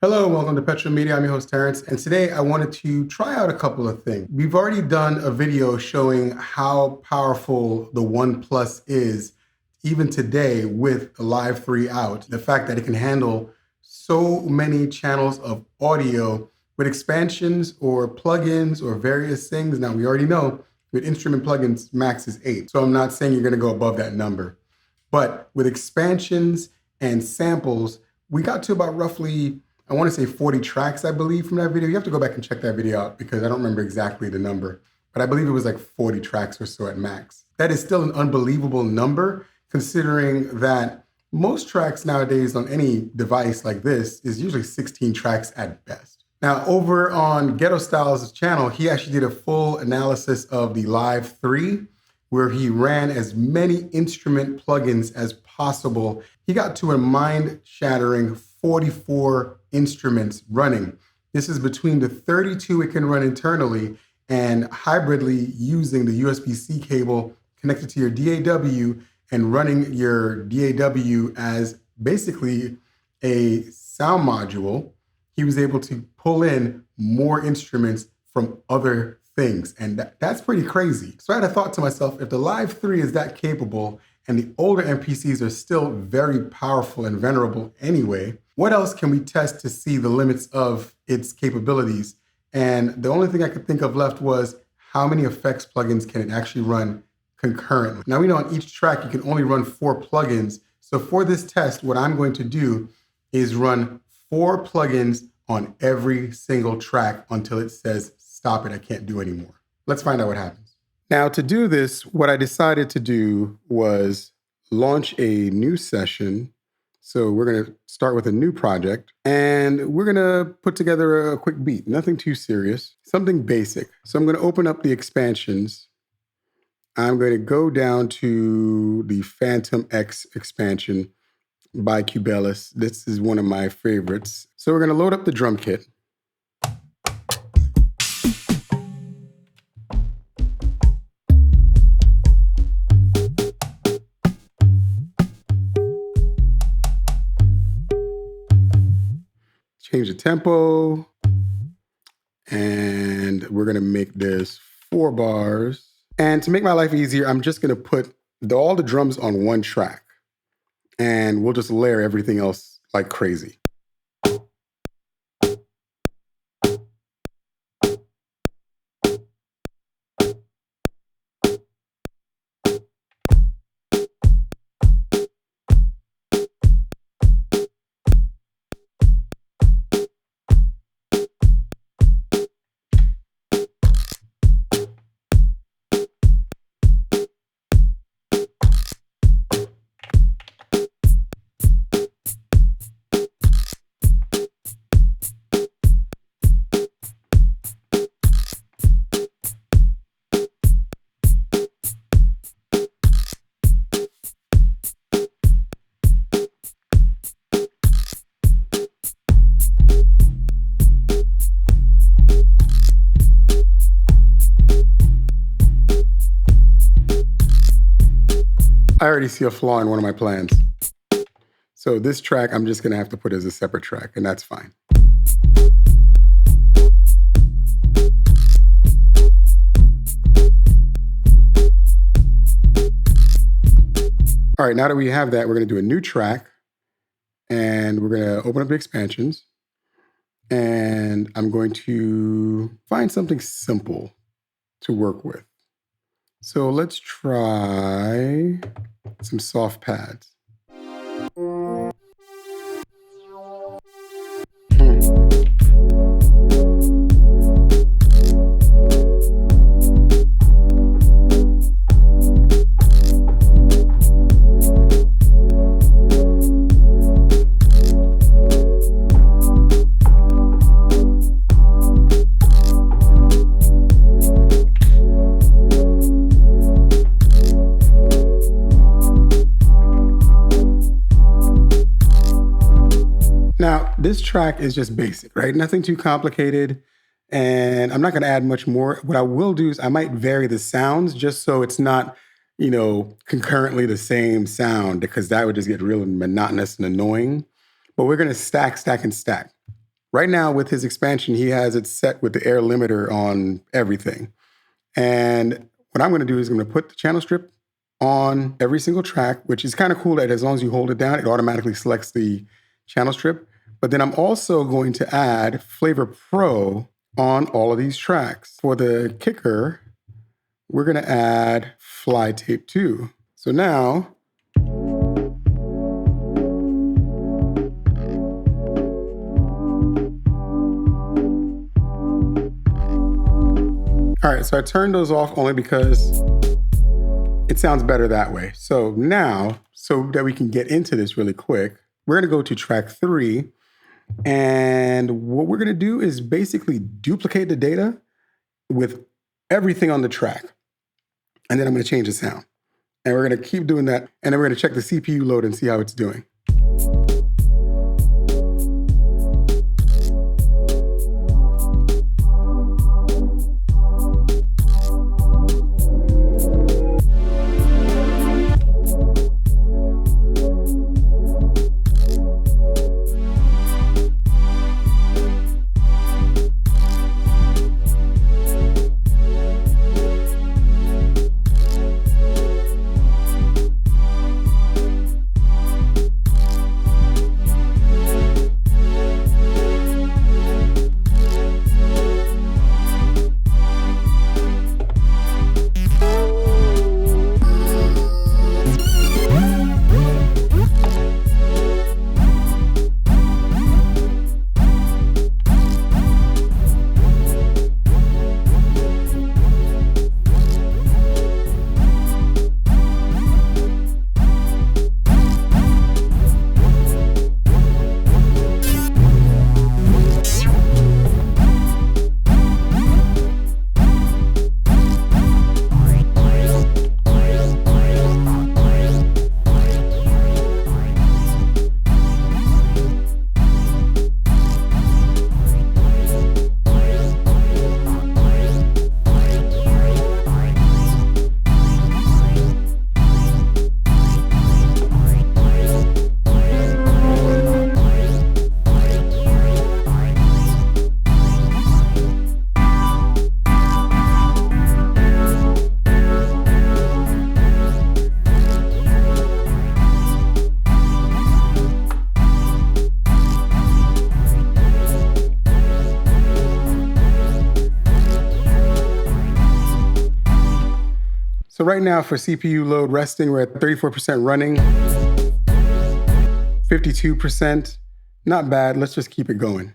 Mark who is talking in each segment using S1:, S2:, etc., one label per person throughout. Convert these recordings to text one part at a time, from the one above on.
S1: Hello, welcome to Petrol Media. I'm your host, Terrence, and today I wanted to try out a couple of things. We've already done a video showing how powerful the One Plus is, even today with the Live 3 out. The fact that it can handle so many channels of audio with expansions or plugins or various things. Now, we already know with instrument plugins, max is 8. So I'm not saying you're going to go above that number. But with expansions and samples, we got to about roughly, I want to say 40 tracks, I believe, from that video. You have to go back and check that video out because I don't remember exactly the number, but I believe it was like 40 tracks or so at max. That is still an unbelievable number considering that most tracks nowadays on any device like this is usually 16 tracks at best. Now, over on Ghetto Styles' channel, he actually did a full analysis of the Live 3, where he ran as many instrument plugins as possible. He got to a mind-shattering 44 instruments running. This is between the 32 it can run internally and hybridly using the USB-C cable connected to your DAW and running your DAW as basically a sound module. He was able to pull in more instruments from other things, and that's pretty crazy. So I had a thought to myself, if the Live 3 is that capable and the older MPCs are still very powerful and venerable anyway, what else can we test to see the limits of its capabilities? And the only thing I could think of left was how many effects plugins can it actually run concurrently? Now we know on each track you can only run 4 plugins. So for this test, what I'm going to do is run 4 plugins on every single track until it says, stop it, I can't do anymore. Let's find out what happens. Now to do this, what I decided to do was launch a new session. So we're gonna start with a new project and we're gonna put together a quick beat, nothing too serious, something basic. So I'm gonna open up the expansions. I'm going to go down to the Phantom X expansion by Cubelis. This is one of my favorites. So we're gonna load up the drum kit. Change the tempo, and we're gonna make this 4 bars. And to make my life easier, I'm just gonna put all the drums on one track, and we'll just layer everything else like crazy. I already see a flaw in one of my plans. So this track, I'm just gonna have to put as a separate track, and that's fine. All right, now that we have that, we're gonna do a new track, and we're gonna open up the expansions, and I'm going to find something simple to work with. So let's try some soft pads. Now, this track is just basic, right? Nothing too complicated. And I'm not going to add much more. What I will do is I might vary the sounds just so it's not, concurrently the same sound, because that would just get real monotonous and annoying. But we're going to stack, stack, and stack. Right now with his expansion, he has it set with the air limiter on everything. And what I'm going to do is I'm going to put the channel strip on every single track, which is kind of cool that as long as you hold it down, it automatically selects the channel strip. But then I'm also going to add Flavor Pro on all of these tracks. For the kicker, we're going to add Fly Tape 2. So now, all right, so I turned those off only because it sounds better that way. So now, so that we can get into this really quick, we're gonna go to track 3. And what we're gonna do is basically duplicate the data with everything on the track. And then I'm gonna change the sound. And we're gonna keep doing that. And then we're gonna check the CPU load and see how it's doing. So right now for CPU load resting, we're at 34% running, 52%. Not bad. Let's just keep it going.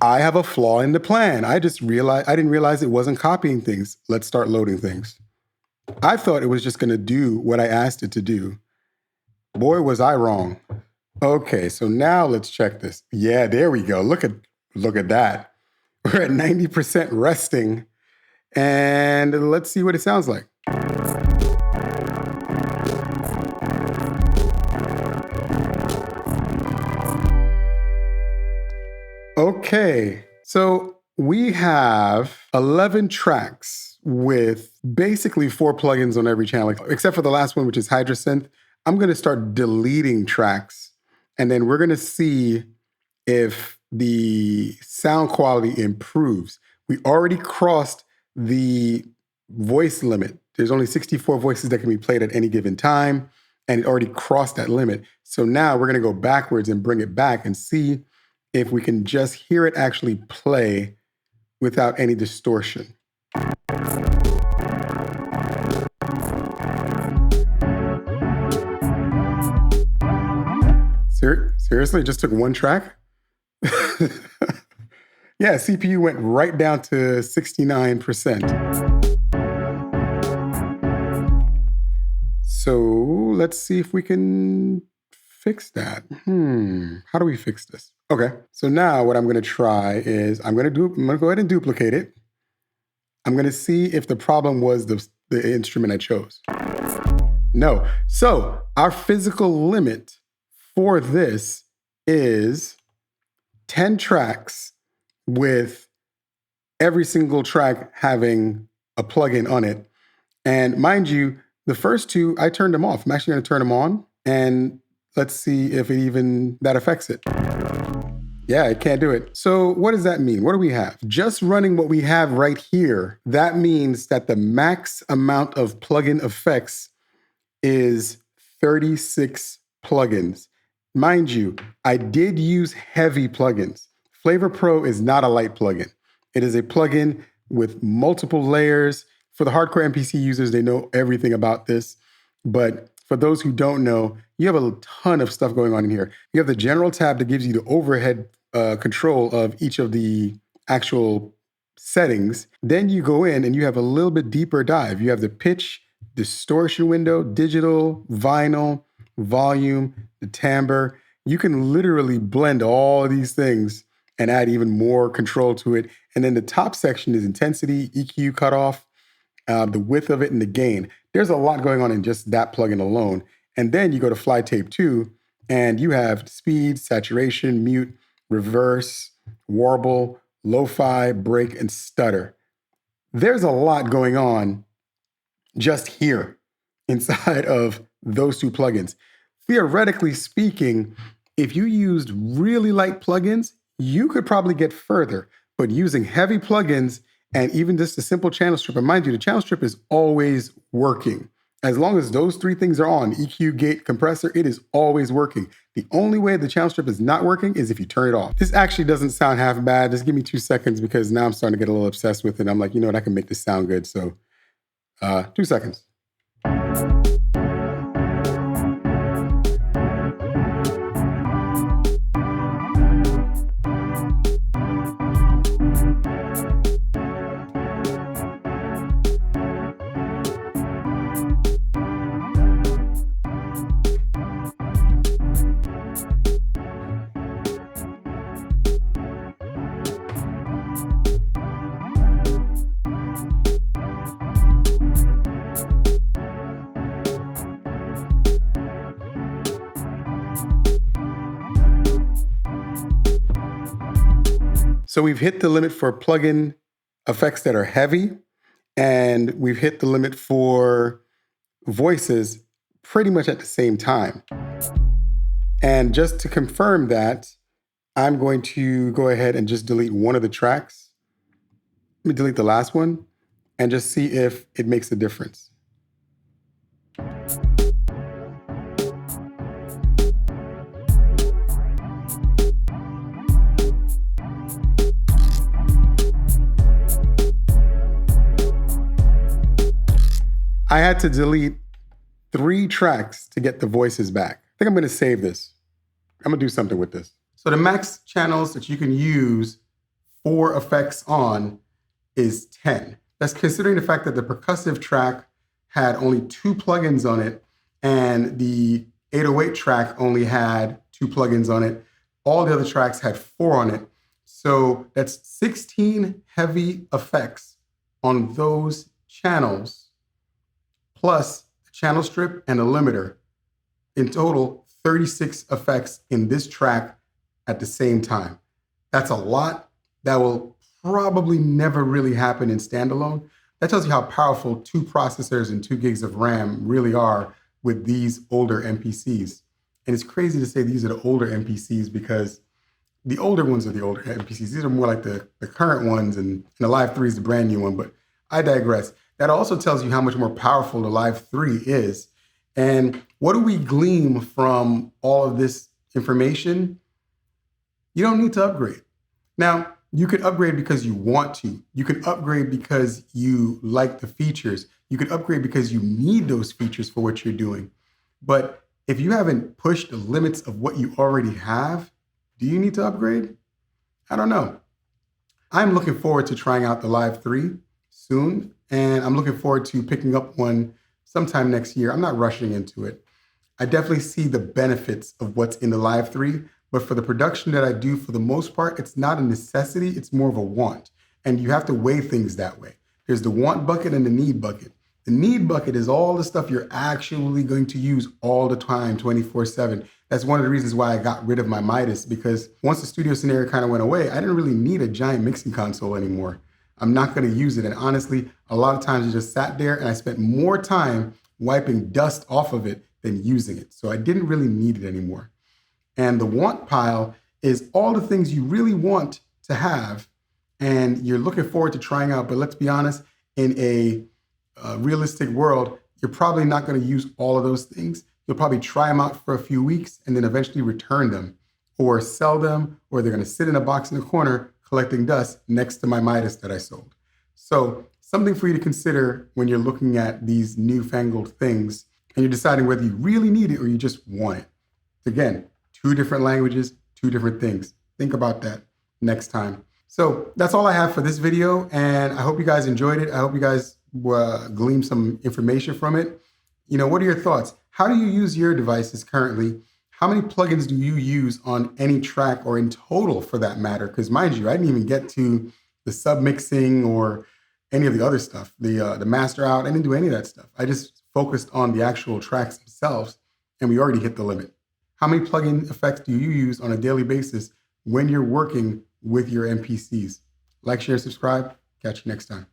S1: I have a flaw in the plan. I didn't realize it wasn't copying things. Let's start loading things. I thought it was just going to do what I asked it to do. Boy, was I wrong. Okay, so now let's check this. Yeah, there we go. Look at that. We're at 90% resting. And let's see what it sounds like. Okay, so we have 11 tracks with basically 4 plugins on every channel, except for the last one, which is Hydrosynth. I'm going to start deleting tracks, and then we're going to see if the sound quality improves. We already crossed the voice limit. There's only 64 voices that can be played at any given time, and it already crossed that limit. So now we're going to go backwards and bring it back and see if we can just hear it actually play without any distortion. Seriously, it just took one track? Yeah, CPU went right down to 69%. So let's see if we can fix that. How do we fix this? Okay, so now what I'm going to try is I'm going to go ahead and duplicate it. I'm going to see if the problem was the instrument I chose. No. So our physical limit for this is 10 tracks with every single track having a plugin on it. And mind you, the first 2, I turned them off. I'm actually going to turn them on, and let's see if that affects it. Yeah, it can't do it. So what does that mean? What do we have? Just running what we have right here, that means that the max amount of plugin effects is 36 plugins. Mind you, I did use heavy plugins. Flavor Pro is not a light plugin. It is a plugin with multiple layers. For the hardcore MPC users, they know everything about this. But for those who don't know, you have a ton of stuff going on in here. You have the general tab that gives you the overhead control of each of the actual settings. Then you go in and you have a little bit deeper dive. You have the pitch, distortion window, digital, vinyl, volume, the timbre. You can literally blend all of these things and add even more control to it. And then the top section is intensity, EQ cutoff, the width of it, and the gain. There's a lot going on in just that plugin alone. And then you go to Fly Tape 2, and you have speed, saturation, mute, reverse, warble, lo-fi, break, and stutter. There's a lot going on just here inside of those 2 plugins. Theoretically speaking, if you used really light plugins, you could probably get further. But using heavy plugins and even just a simple channel strip, and mind you, the channel strip is always working. As long as those 3 things are on, EQ, gate, compressor, it is always working. The only way the channel strip is not working is if you turn it off. This actually doesn't sound half bad. Just give me 2 seconds because now I'm starting to get a little obsessed with it. I'm like, you know what, I can make this sound good. So 2 seconds. So we've hit the limit for plugin effects that are heavy, and we've hit the limit for voices pretty much at the same time. And just to confirm that, I'm going to go ahead and just delete one of the tracks. Let me delete the last one and just see if it makes a difference. I had to delete 3 tracks to get the voices back. I think I'm going to save this. I'm going to do something with this. So the max channels that you can use 4 effects on is 10. That's considering the fact that the percussive track had only 2 plugins on it and the 808 track only had 2 plugins on it. All the other tracks had 4 on it. So that's 16 heavy effects on those channels, plus a channel strip and a limiter. In total, 36 effects in this track at the same time. That's a lot. That will probably never really happen in standalone. That tells you how powerful 2 processors and 2 gigs of RAM really are with these older MPCs. And it's crazy to say these are the older MPCs because the older ones are the older MPCs. These are more like the current ones, and the Live 3 is the brand new one, but I digress. That also tells you how much more powerful the Live 3 is. And what do we glean from all of this information? You don't need to upgrade. Now, you can upgrade because you want to. You can upgrade because you like the features. You can upgrade because you need those features for what you're doing. But if you haven't pushed the limits of what you already have, do you need to upgrade? I don't know. I'm looking forward to trying out the Live 3 soon, and I'm looking forward to picking up one sometime next year. I'm not rushing into it. I definitely see the benefits of what's in the Live 3, but for the production that I do, for the most part, it's not a necessity, it's more of a want. And you have to weigh things that way. There's the want bucket and the need bucket. The need bucket is all the stuff you're actually going to use all the time, 24/7. That's one of the reasons why I got rid of my Midas, because once the studio scenario kind of went away, I didn't really need a giant mixing console anymore. I'm not going to use it. And honestly, a lot of times it just sat there and I spent more time wiping dust off of it than using it. So I didn't really need it anymore. And the want pile is all the things you really want to have and you're looking forward to trying out. But let's be honest, in a realistic world, you're probably not going to use all of those things. You'll probably try them out for a few weeks and then eventually return them or sell them, or they're going to sit in a box in the corner collecting dust next to my Midas that I sold. So something for you to consider when you're looking at these newfangled things and you're deciding whether you really need it or you just want it. Again, 2 different languages, 2 different things. Think about that next time. So that's all I have for this video, and I hope you guys enjoyed it. I hope you guys gleaned some information from it. You know, what are your thoughts? How do you use your devices currently? How many plugins do you use on any track or in total for that matter? Because mind you, I didn't even get to the sub-mixing or any of the other stuff, the master out. I didn't do any of that stuff. I just focused on the actual tracks themselves, and we already hit the limit. How many plugin effects do you use on a daily basis when you're working with your MPCs? Like, share, subscribe. Catch you next time.